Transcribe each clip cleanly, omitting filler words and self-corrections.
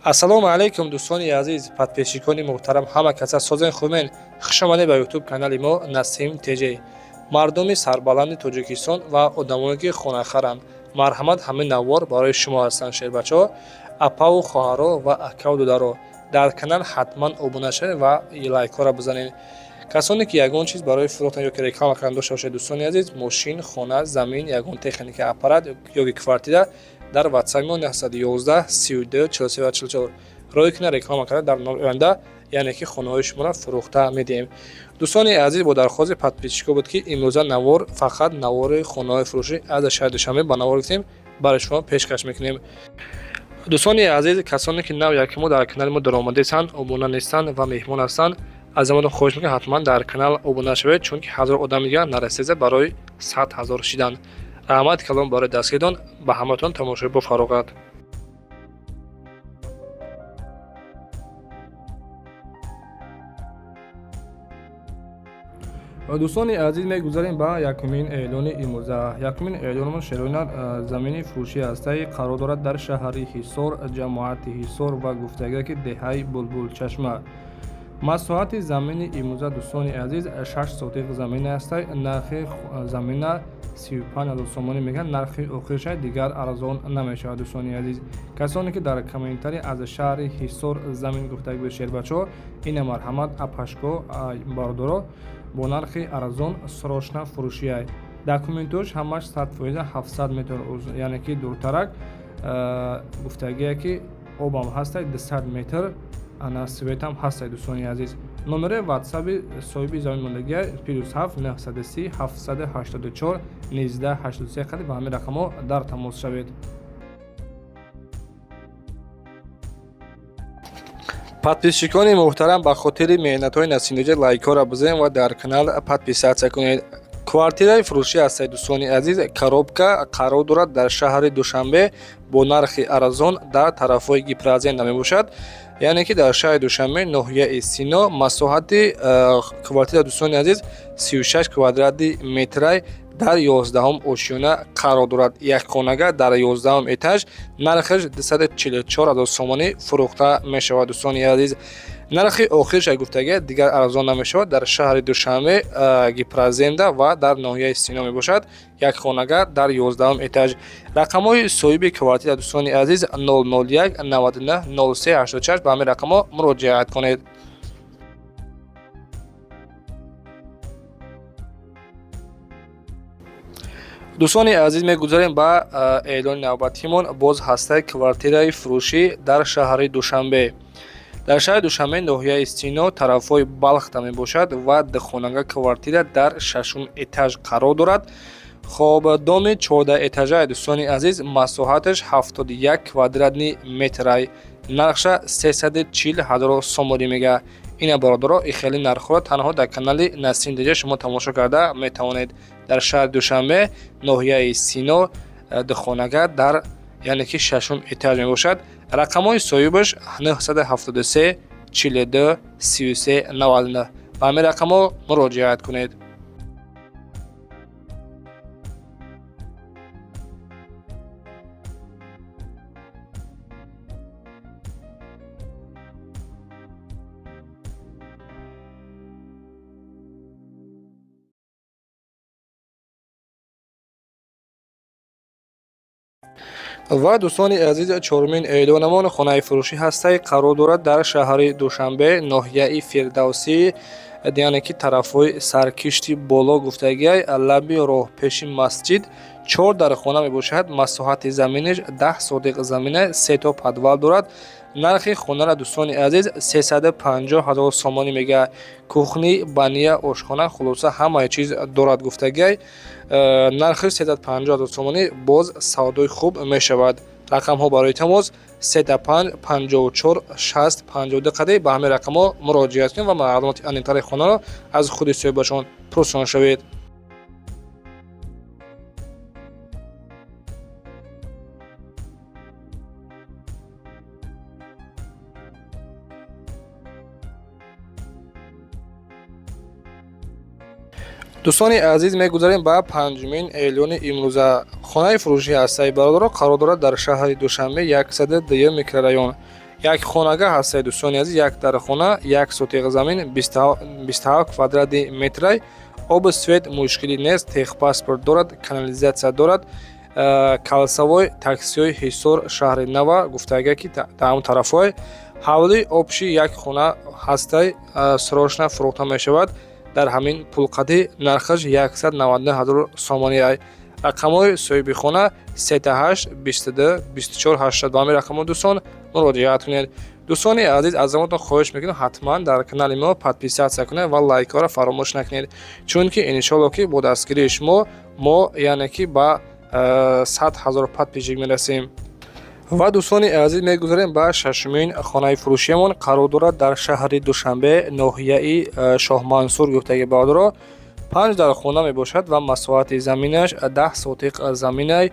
ассалому алайкум дӯстони азиз, подписчикони муҳтарам, ҳама каса созен хубен. Хушомадед ба ютуб канали мо Насим ТЖ. Мардуми сарбаланди Тоҷикистон ва одамоне ки хонахаранд, марҳамат, ҳамин навор барои шумо ҳастанд. Шербачо, апаву хоҳаро ва акаву дударо, дар канал ҳатман обуна шавед ва лайкҳоро бизанед. касоне ки ягон чиз барои фурӯхтан ё ки реклама кардан дошта бошед, дӯстони азиз, мошин, хона, замин, ягон техника аппарат ё ки квартира, дар WhatsApp 911 32 44 44 роҳи кина реклама карда дар оянда, яъне ки хонаҳои шуморо фурӯхта медиҳем. дӯстони азиз, бо дархости подписчикҳо буд ки имрӯза навор, фақат навори хонаҳои фурӯшӣ аз шаҳри Душанбе ба навор гирифтем, барои шумо пешкаш мекунем. дӯстони азиз, касоне ки нав яки мо дар канали мо даромадестанд, обуна нестанд ва меҳмон ҳастанд, аз аматон хоҳиш мекунам ҳатман дар канал обуна шавед, чунки ҳазор одам дигар нарасида барои 100 000 шидан. раҳмат калом барои дастгиридон, ба ҳаматон тамошои бо фароғат. дӯстони азиз, мегузарем ба якумин эълони имрӯза. Якумин эълонмон шероинат замини фурӯшӣ ҳастаи қарор дорад дар шаҳри Ҳисор, ҷамоати Ҳисор ва гуфтагӣ ки деҳаи Булбулчашма. масоҳати замини имрӯза, дӯстони азиз, 6 сотиқ замина ҳастай. нархи замина 35 000 сомонӣ мегӯянд. нархи охиршай дигар арзон намешавад. дӯстони азиз, касоне ки дар каментари аз шаҳри Ҳисор замин гуфтагӣ бе шербачо, ина марҳамат апашко бардоро бо нархи арзон срошна фурӯшияй. документош ҳамаш 100% 700 метр, яъне ки дуртарак гуфтагие ки обам ҳастай 200 метр ана светам ҳастай. дӯстони азиз, номери ватсаби соҳиби заминмондагия +7 930 784 1983 қади ба ҳамин рақамҳо дар тамос шавед. подписчикони муҳтарам, ба хотири меҳнатҳои Насимҷа лайкҳоро бизанед ва дар канал подписатсия кунед. квартираи фурӯшӣ ҳастед, дӯстони азиз, коробка қарор дорад дар шаҳри Душанбе бо нархи арзон дар тарафҳои гипроазенда мебошад, яъне ки дар шаҳри Душанбе, ноҳияи Сино. масоҳати квартира, дӯстони азиз, 36 квадратни метрай дар 11-ум ошёна қарор дорад. якхонага дар 11-ум этаж, нархаш 244 000 сомонӣ фурӯхта мешавад. дӯстони азиз, нархи охиршай гуфтагия дигар арзон намешавад. дар шаҳри Душанбе, гипроазенда ва дар ноҳияи Сино мебошад. якхонага дар 11-ум этаж. рақамҳои соҳиби квартира, дӯстони азиз, 001 99 03 86 ба ҳамин рақамҳо муроҷиат кунед. дӯстони азиз, мегузарем ба эълони навбатимон. боз ҳастаи квартираи фурӯшӣ дар шаҳри Душанбе. дар шаҳри Душанбе, ноҳияи Сино, тарафҳои Балхта мебошад ва духонага квартира дар 6-ум этаж қарор дорад. хобдоми 14 этажа, дӯстони азиз, масоҳаташ 71 квадратни метрай. нархша 340 000 сомонӣ мегӯяд. ина бародаро, ин хеле нархҳоро танҳо дар канали Насим ТЖ шумо тамошо карда метавонед. дар шаҳри Душанбе, ноҳияи Сино, духонага дар, яъне ки 6-ум этаж мебошад. рақамҳои соҳибаш 973 42 33 99. ба ҳамин рақамҳо муроҷиат кунед. ва дӯстони азиз, 4-мин эълонамон хонаи фурӯшӣ ҳастаи қарор дорад дар шаҳри Душанбе, ноҳияи Фирдавсӣ, яъне ки тарафҳои саркишти боло гуфтагиай лаби роҳ пеши масҷид. 4 дар хона мебошад. масоҳати заминаш 10 сотиқ замина, 3 то подвал дорад. нархи хонара, дӯстони азиз, 350 000 сомонӣ мегӯяд. кухни, бания, ошхона, хулоса ҳамаи чиз дорад гуфтагиай. нархи 350 000 сомонӣ, боз савдои хуб мешавад. рақамҳо барои тамос 35 54 60 52 қади ба ҳамин рақамҳо муроҷиат кунед ва маълумоти анинтари хонаро аз худи соҳибашон пурсон шавед. дӯстони азиз, мегузарем ба 5-мин эълони имрӯза. хонаи фурӯшӣ ҳастаи бародаро қарор дорад дар шаҳри Душанбе, 102 микрорайон. як хонага ҳастаи дӯстони азиз, як дар хона 1 сотиқ замин 27 квадрати метрай. Оби свет мушкилӣ нест, техпаспорт дорад, канализатсия дорад, калсавой таксиҳои ҳисор шаҳри Нава гуфтага ки таъм тарафҳой. ҳавлии обши як хона ҳастай срошна фурӯхта мешавад. дар ҳамин пулқадӣ нархаш 199 000 сомонӣ ай. рақамҳои соҳиби хона 38 22 24 80 ба ҳамин рақамҳо дӯстон муроҷиат кунед. дӯстони азиз, аз шумотон хоҳиш мекунем ҳатман дар канали мо подписатсия кунед ва лайкҳоро фаромӯш накунед, чунки иншоалло ки бо дастгирии шумо мо яъне ки ба 100 000 подписчик мерасем. ва дӯстони азиз, мегузарем ба шашумин хонаи фурӯшиямон. қарор дорад дар шаҳри Душанбе, ноҳияи Шоҳмансур гуфтаги баъдро. 5 дар хона мебошад ва масоҳати заминаш 10 сотиқ заминай.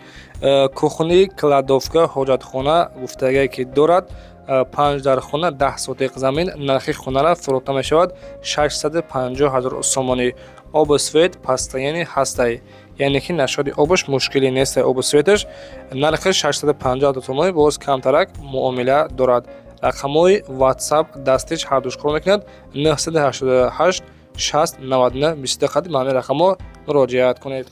кухни, кладовка, ҳоҷатхона гуфтаге ки дорад. 5 дар хона 10 сотиқ замин. нархи хонара фурӯхта мешавад 650 000 сомонӣ. оби свет постоянӣ ҳастай, яъне ки нашоди обаш мушкилӣ нест. оби светаш нархи 650 000 сомонӣ, боз камтарак муомила дорад. рақамҳои WhatsApp дастиш ҳардуш кор мекунад 988 60 99 21 ба ҳамин рақамҳо муроҷиат кунед.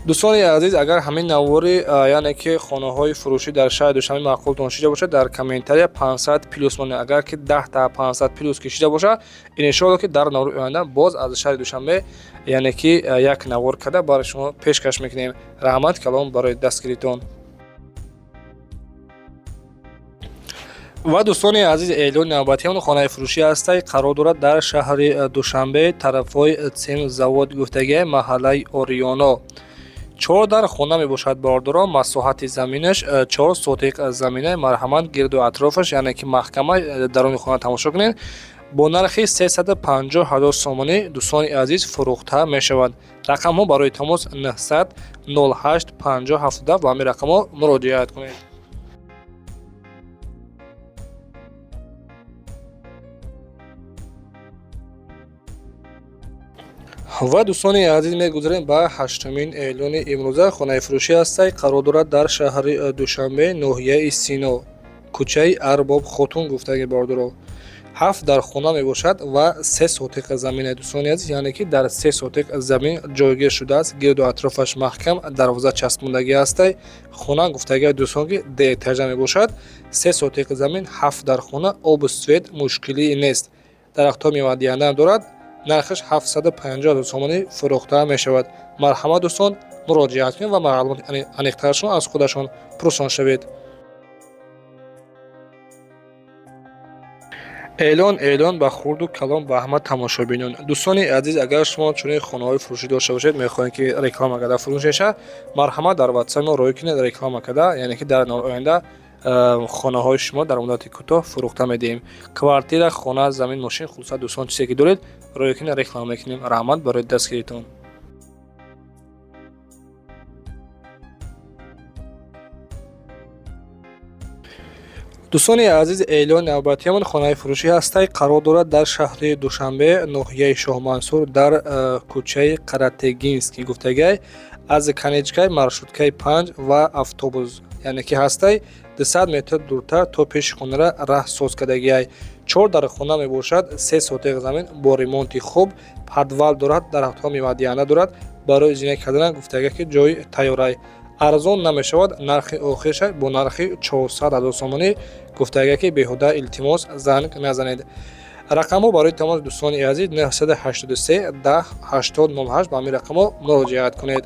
дӯстони азиз, агар ҳамин навори яъне ки хонаҳои фурӯшӣ дар шаҳри Душанбе маъқултон шида бошад, дар комментария 500 плюс монед. агар ки 10 та 500 плюс кишида бошад, иншоалло ки дар навори оянда боз аз шаҳри Душанбе яъне ки як навор карда барои шумо пешкаш мекунем. раҳмат калом барои дастгиритон. ва дӯстони азиз, эълони навбатиён хонаи фурӯшӣ ҳастай қарор дорад дар шаҳри Душанбе, тарафҳои Цемзавод гуфтаги маҳаллаи Орионо. 4 дар хона мебошад бардоро. масоҳати заминаш 4 сотиқ замина. марҳамат гирду атрофаш яъне ки маҳкама дарони хона тамошо кунед. бо нархи 350 000 сомонӣ дӯстони азиз фурӯхта мешавад. рақамҳо барои тамос 900 08 50 70 ба ҳамин рақамҳо муроҷиат кунед. ва дӯстони азиз, мегузарем ба 8-мин эълони имрӯза. хонаи фурӯшӣ ҳастай қарор дорад дар шаҳри Душанбе, ноҳияи Сино, кӯчаи Арбоб Хотун гуфтаги бардоро. 7 дар хона мебошад ва 3 сотиқ замин. дӯстони азиз, яъне ки дар 3 сотиқ замин ҷойгир шудааст. гирду атрофаш маҳкам, дарвоза часпондагӣ ҳастай. хона гуфтаги дӯстон ки деэтажа мебошад. 3 сотиқ замин, 7 дар хона, обу свет мушкилӣ нест. дарахтҳои мевадиҳанда дорад. нархаш 750 000 сомонӣ фурӯхта мешавад. марҳамат дӯстон, муроҷиат кунед ва маълумоти аниқтарашон аз худашон пурсон шавед. эълон ба хурду калом ба ҳама тамошобинон. дӯстони азиз, агар шумо чунин хонаҳои фурӯшӣ дошта бошед, мехоҳед ки реклама карда фурӯш шавад, марҳамат дар WhatsApp мо роҳӣ кунед реклама карда, яъне ки дар оянда хонаҳои шумо дар муддати кӯтоҳ фурӯхта медиҳем. квартира, хона, замин, мошин, хулоса дӯстон чизе ки доред роҳӣ кунед реклама мекунем. раҳмат барои дастгиритон. дӯстони азиз, эълони навбатиямон хонаи фурӯшӣ ҳастай қарор дорад дар шаҳри Душанбе, ноҳияи Шоҳмансур, дар кӯчаи Каратегинский гуфтагай. аз канечкаи маршруткаи 5 ва автобус яъне ки ҳастай 200 метр дуртар то пеши хонара раҳ соз кардагиай. 4 дар хона мебошад. 3 сотиқ замин бо ремонти хуб. падвал дорад. дарахтҳо мевадиҳанда дорад. барои зина кардан гуфтага ки ҷои тайёрай. арзон намешавад. нархи охирша бо нархи 400 000 сомонӣ гуфтага ки беҳуда илтимос занг назанед. рақамҳо барои тамоми дӯстони азиз 983 10 80 08 ба ҳамин рақамҳо муроҷиат кунед.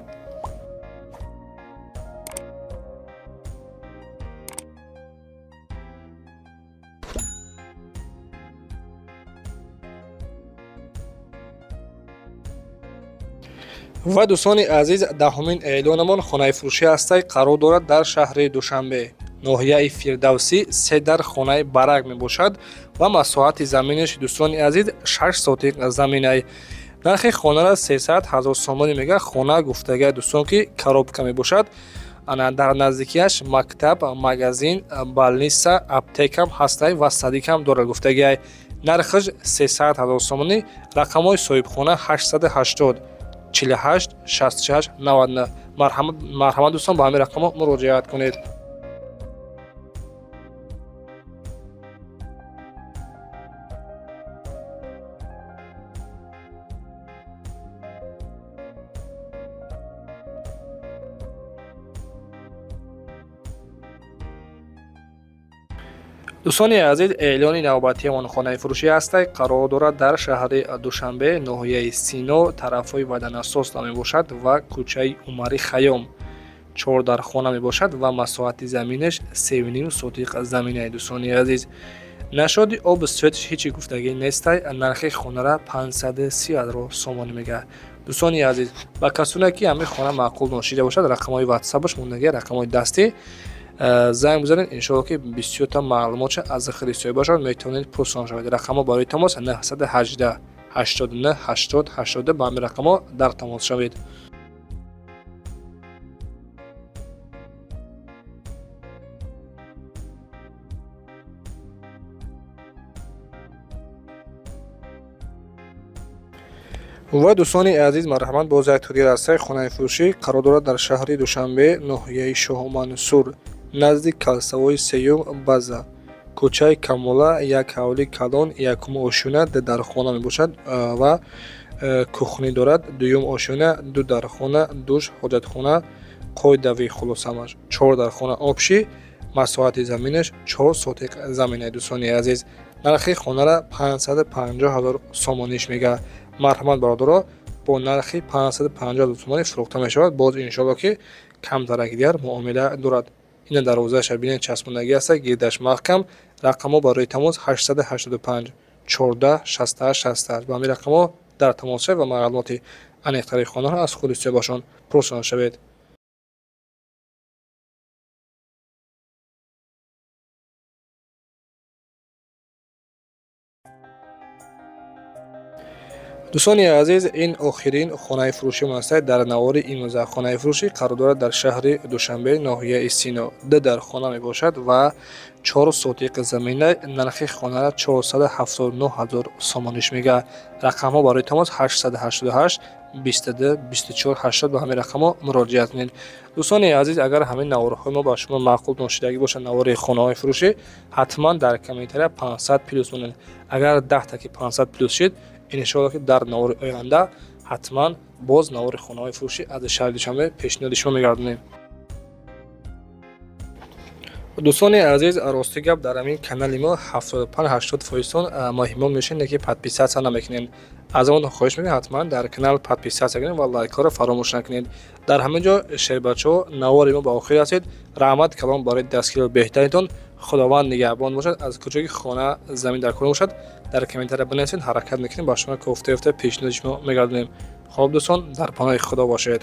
ва дӯстони азиз, 10-мин эълонамон хонаи фурӯшӣ ҳастай қарор дорад дар шаҳри Душанбе, ноҳияи Фирдавсӣ. 3 дар хонаи барак мебошад ва масоҳати заминаш дӯстони азиз 6 сотиқ заминай. нархи хонара 300 000 сомонӣ мега. хона гуфтага дӯстон ки коробка мебошад. дар наздикиаш мактаб, магазин, балниса, аптекам ҳастай ва садикам дорад гуфтагиай. нархаш 300 000 сомонӣ. рақамҳои соҳибхона 880 48 66 99. марҳамат дӯстон, ба ҳамин рақамҳо муроҷиат кунед. дӯстони азиз, эълони навбатиамон хонаи фурӯшӣ ҳастак қарор дорад дар шаҳри Душанбе, ноҳияи Сино, тарафҳои Ваданасос мебошад ва кӯчаи Умари Хаём. 4 дар хона мебошад ва масоҳати заминаш 3,5 сотиқ заминаи дӯстони азиз. Нашоди об светш ҳичи гуфтагӣ нестай, нархи хонара 530,000 сомонӣ мегӯяд. дӯстони азиз, ба касоне ки ҳамин хона маъқул ношида бошад, рақамҳои ватсапаш мондагӣ, рақамҳои дастӣ занг бизанед, иншоалло ки бисёрта маълумотша аз дахили истифода бошад, метавонед пурсон шавед. Рақамҳо барои тамос 918 89 80 80 ба ҳамин рақамҳо дар тамос шавед. ва дӯстони азиз, марҳамат, боз як тӯгир ҳастак хонаи фурӯшӣ қарор дорад дар шаҳри Душанбе, ноҳияи Шоҳумансур, назди калсавои сеюм База, кӯчаи Камола, як ҳавли калон, якум ошӯна дар хона мебошад ва кухни дорад, дуюм ошӯна, ду дар хона, душ, ҳоҷатхона, қойдави хулосамаш, 4 дар хона обшӣ, масоҳати заминаш 4 сотиқ заминаи дӯстони азиз. нархи хонара 550,000 сомониш мегӯяд. марҳамат бародаро, бо нархи 550,000 сомонӣ фурӯхта мешавад. боз иншоалло ки камтарак дигар муомила дорад. ина дарвозаша бинед часпондагӣ аст, гирдаш маҳкам. рақамҳо барои тамос 885 14 68 68. ба ҳамин рақамҳо дар тамос шавед ва маълумоти аниқтари хонаро аз худистиёбашон пурсон шавед. дӯстони азиз, ин охирин хонаи фурӯшиамон аст дар навори имрӯза. хонаи фурӯшӣ қарор дорад дар шаҳри Душанбе, ноҳияи Сино. 2 дар хона мебошад ва 4 сотиқ замина. нархи хонара 479,000 сомониш мегӯяд. рақамҳо барои тамос 888 22 24 80. ба ҳамин рақамҳо муроҷиат кунед. дӯстони азиз, агар ҳамин наворҳои мо ба шумо маъқул ношидагӣ бошад, навори хонаҳои фурӯшӣ, ҳатман дар комментария 500 плюс монед. агар 10 таки 500 плюс шид, иншоалло ки дар навори оянда ҳатман боз навори хонаҳои фурӯшӣ аз шаҳри Душанбе пешниҳоди шумо мегардонем. дӯстони азиз, рости гап дар ҳамин канали мо 75-80% маҳмон мешинед ки подписатсия намекунед. аз он хоҳиш мекунем ҳатман дар канал подписатсия кунед ва лайкҳоро фаромӯш накунед. дар ҳамин ҷо шербачаҳо, навори мо ба охир расид. раҳмат калом барои дастгирии беҳтаринтон. худованд нигаҳбон бошад. аз куҷои хона замин дар кор бошад, дар комментария бинависед, ҳаракат мекунем ба шумо кофта пешниҳоди шумо мегардонем. хоб дӯстон, дар паноҳи худо бошед.